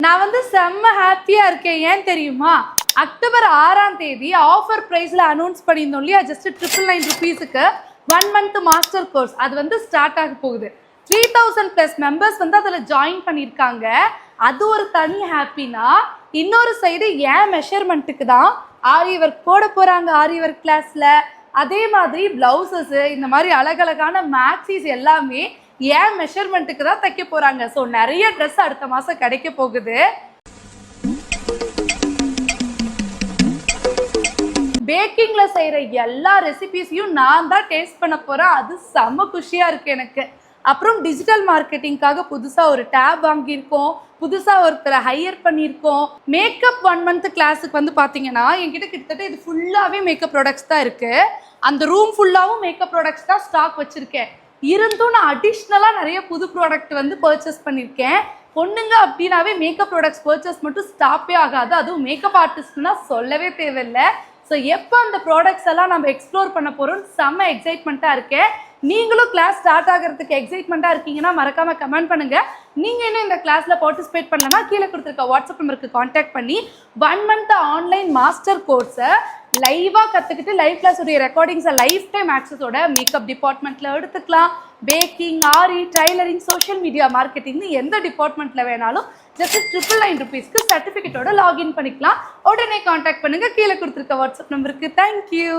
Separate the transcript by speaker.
Speaker 1: நான் வந்து செம்ம ஹாப்பியா இருக்கேன். ஏன் தெரியுமா? அக்டோபர் 6ஆம் தேதி ஆஃபர் பிரைஸ்ல அனௌன்ஸ் பண்ணியிருந்தோம் இல்லையா, ஜஸ்ட் 999 ருபீஸுக்கு 1 மந்த் மாஸ்டர் கோர்ஸ். அது வந்து ஸ்டார்ட் ஆக போகுது. 3000+ மெம்பர்ஸ் வந்து அதில் ஜாயின் பண்ணியிருக்காங்க. அது ஒரு தனி ஹாப்பினா, இன்னொரு சைடு ஏன் மெஷர்மெண்ட்டுக்கு தான் ஆரி ஒர்க் போட போகிறாங்க ஆரி ஒர்க் கிளாஸில். அதே மாதிரி ப்ளவுசஸ், இந்த மாதிரி அழகழகான மேக்ஸிஸ் எல்லாமே ஏன் மெஷர்மெண்ட்டுக்கு தான் தைக்க போகிறாங்க. ஸோ நிறைய ட்ரெஸ் அடுத்த மாதம் கிடைக்க போகுது. பேக்கிங்கில் செய்கிற எல்லா ரெசிபீஸையும் நான் தான் டேஸ்ட் பண்ண போகிறேன். அது செம்ம குஷியாக இருக்குது எனக்கு. அப்புறம் டிஜிட்டல் மார்க்கெட்டிங்காக புதுசாக ஒரு டேப் வாங்கியிருக்கோம், புதுசாக ஒருத்தரை ஹையர் பண்ணியிருக்கோம். மேக்கப் 1 மந்த் கிளாஸுக்கு வந்து பார்த்தீங்கன்னா என்கிட்ட கிட்டத்தட்ட இது ஃபுல்லாகவே மேக்கப் ப்ராடக்ட்ஸ் தான் இருக்குது. அந்த ரூம் ஃபுல்லாகவும் மேக்கப் ப்ராடக்ட்ஸ் தான் ஸ்டாக் வச்சுருக்கேன். இருந்தும் நான் அடிஷ்னலாக நிறைய புது ப்ராடக்ட் வந்து பர்ச்சேஸ் பண்ணியிருக்கேன். பொண்ணுங்க அப்படின்னாவே மேக்கப் ப்ராடக்ட்ஸ் பர்ச்சேஸ் மட்டும் ஸ்டாப்பே ஆகாது. அதுவும் மேக்கப் ஆர்டிஸ்ட்னா சொல்லவே தேவையில்லை. ஸோ எப்போ அந்த ப்ராடக்ட்ஸ் எல்லாம் நம்ம எக்ஸ்ப்ளோர் பண்ண போகிறோம்னு செம்ம எக்ஸைட்மெண்ட்டாக இருக்கேன். நீங்களும் கிளாஸ் ஸ்டார்ட் ஆகிறதுக்கு எக்ஸைட்மெண்ட்டாக இருக்கீங்கன்னா மறக்காமல் கமெண்ட் பண்ணுங்கள். நீங்கள் இன்னும் இந்த கிளாஸில் பார்ட்டிசிபேட் பண்ணலன்னா கீழே கொடுத்துருக்க வாட்ஸ்அப் நம்பருக்கு காண்டாக்ட் பண்ணி 1 மந்த் ஆன்லைன் மாஸ்டர் கோர்ஸை லைவாக கற்றுக்கிட்டு லைவ் கிளாஸுடைய ரெக்கார்டிங்ஸை லைஃப் டைம் ஆக்சஸோட மேக்கப் டிபார்ட்மெண்ட்டில் எடுத்துக்கலாம். பேக்கிங், ஆரி, டைலரிங், சோஷியல் மீடியா மார்க்கெட்டிங்னு எந்த டிபார்ட்மெண்ட்டில் வேணாலும் ஜஸ்ட் 999 ருபீஸ்க்கு சர்டிஃபிகேட்டோட லாகின் பண்ணிக்கலாம். உடனே காண்டாக்ட் பண்ணுங்கள் கீழே கொடுத்துருக்க வாட்ஸ்அப் நம்பருக்கு. தேங்க்யூ.